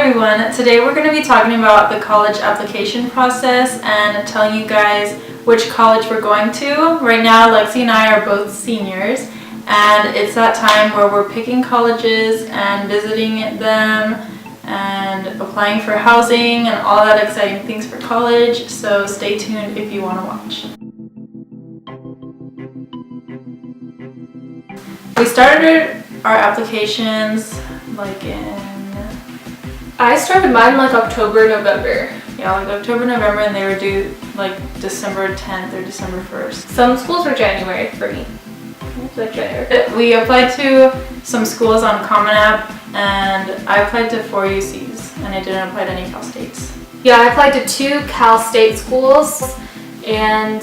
everyone, today we're going to be talking about the college application process and telling you guys which college we're going to. Right now, Lexi and I are both seniors, and it's that time where we're picking colleges and visiting them and applying for housing and all that exciting things for college, so stay tuned if you want to watch. We started our applications I started mine like October, November. Yeah, like October, November, and they were due like December 10th or December 1st. Some schools were January for me. It was like January. We applied to some schools on Common App, and I applied to 4 UCs, and I didn't apply to any Cal States. Yeah, I applied to 2 Cal State schools, and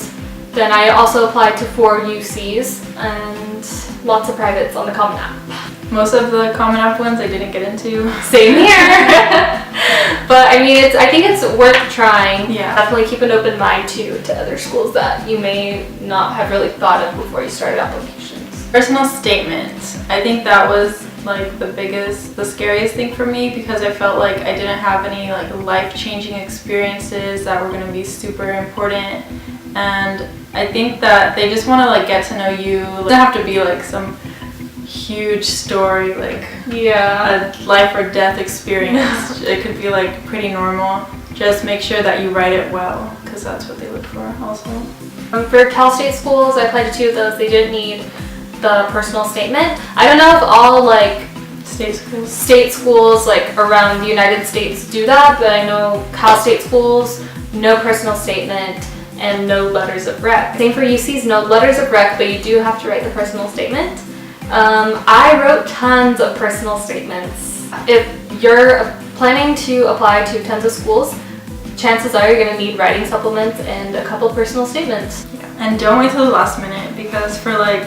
then I also applied to 4 UCs, and lots of privates on the Common App. Most of the Common App ones I didn't get into. Same here. But I mean, I think it's worth trying. Yeah. Definitely keep an open mind too to other schools that you may not have really thought of before you started applications. Personal statement. I think that was like the scariest thing for me, because I felt like I didn't have any like life-changing experiences that were going to be super important. And I think that they just want to like get to know you. It doesn't have to be like some huge story, like a life or death experience. It could be like pretty normal. Just make sure that you write it well, because that's what they look for also. For Cal State schools, I applied to 2 of those. They didn't need the personal statement. I don't know if all like state schools like around the United States do that, but I know Cal State schools, no personal statement and no letters of rec. Same for UCs, no letters of rec, but you do have to write the personal statement. I wrote tons of personal statements. If you're planning to apply to tons of schools, chances are you're going to need writing supplements and a couple personal statements. Yeah. And don't wait till the last minute, because for I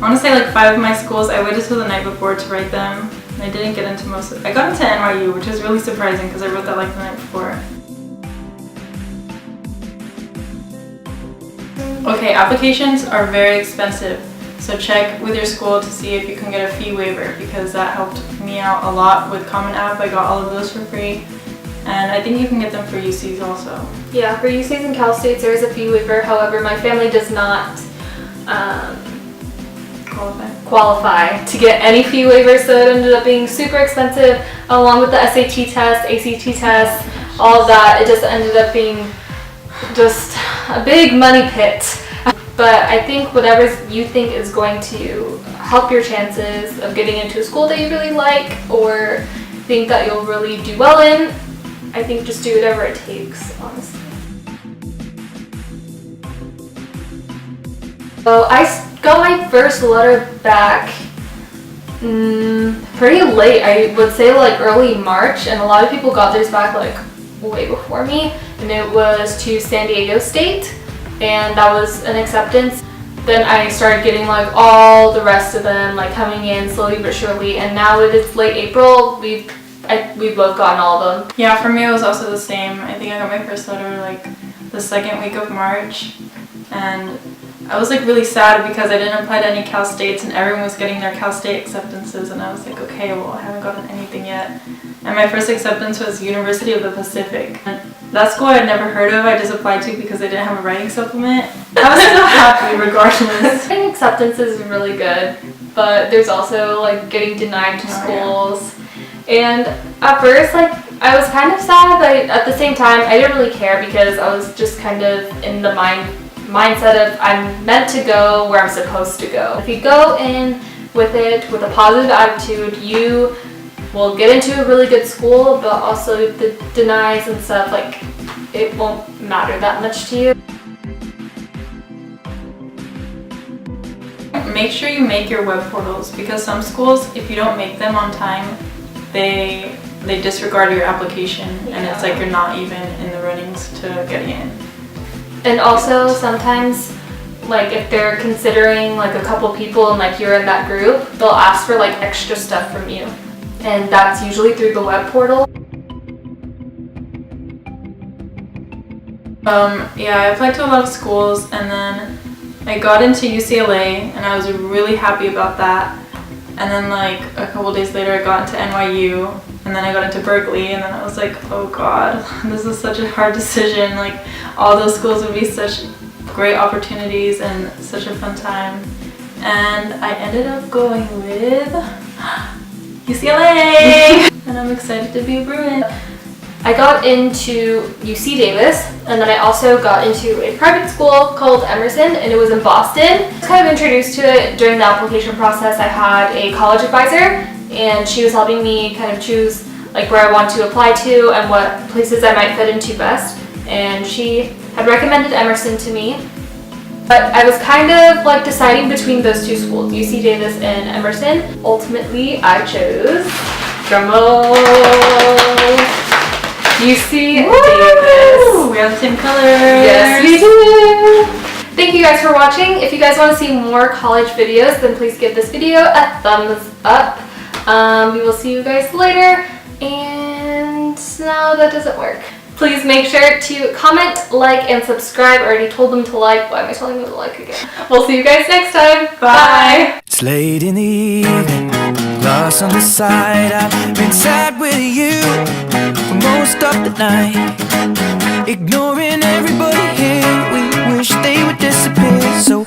want to say 5 of my schools, I waited till the night before to write them. And I didn't get into most of it. I got into NYU, which is really surprising because I wrote that the night before. Okay, applications are very expensive. So check with your school to see if you can get a fee waiver, because that helped me out a lot with Common App. I got all of those for free, and I think you can get them for UCs also. Yeah, for UCs and Cal States there is a fee waiver. However, my family does not qualify to get any fee waivers, so it ended up being super expensive, along with the SAT test, ACT test, all of that. It just ended up being just a big money pit. But I think whatever you think is going to help your chances of getting into a school that you really like or think that you'll really do well in, I think just do whatever it takes, honestly. So I got my first letter back pretty late. I would say early March, and a lot of people got theirs back way before me, and it was to San Diego State. And that was an acceptance. Then I started getting all the rest of them coming in slowly but surely, and now it is late April. We've both gotten all of them. Yeah, for me it was also the same. I think I got my first letter the 2nd week of March, and I was really sad because I didn't apply to any Cal States, and everyone was getting their Cal State acceptances, and I was okay, well, I haven't gotten anything yet. And my first acceptance was University of the Pacific. And that school I had never heard of. I just applied to because they didn't have a writing supplement. I was so happy regardless. Getting acceptance is really good, but there's also getting denied to schools. Yeah. And at first I was kind of sad, but at the same time I didn't really care, because I was just kind of in the mindset of I'm meant to go where I'm supposed to go. If you go in with a positive attitude, you will get into a really good school, but also the denies and stuff, it won't matter that much to you. Make sure you make your web portals, because some schools, if you don't make them on time, they disregard your application, and it's you're not even in the runnings to get in. And also sometimes if they're considering a couple people and you're in that group, they'll ask for extra stuff from you. And that's usually through the web portal. Yeah, I applied to a lot of schools, and then I got into UCLA, and I was really happy about that. And then a couple days later I got into NYU, and And then I got into Berkeley, and then I was like, oh god, this is such a hard decision. Like, all those schools would be such great opportunities and such a fun time. And I ended up going with UCLA! And I'm excited to be a Bruin. I got into UC Davis, and then I also got into a private school called Emerson, and it was in Boston. I was kind of introduced to it during the application process. I had a college advisor, and she was helping me kind of choose like where I want to apply to and what places I might fit into best. And she had recommended Emerson to me. But I was kind of like deciding between those two schools, UC Davis and Emerson. Ultimately, I chose, drumroll, UC Davis. We have the same colors. Yes, we do. Thank you guys for watching. If you guys want to see more college videos, then please give this video a thumbs up. We will see you guys later. And now that doesn't work. Please make sure to comment, like, and subscribe. I already told them to like. Why am I telling them to like again? We'll see you guys next time. Bye. It's late in the evening, lost on the side. I've been sad with you for most of the night, ignoring everybody here. We wish they would disappear. So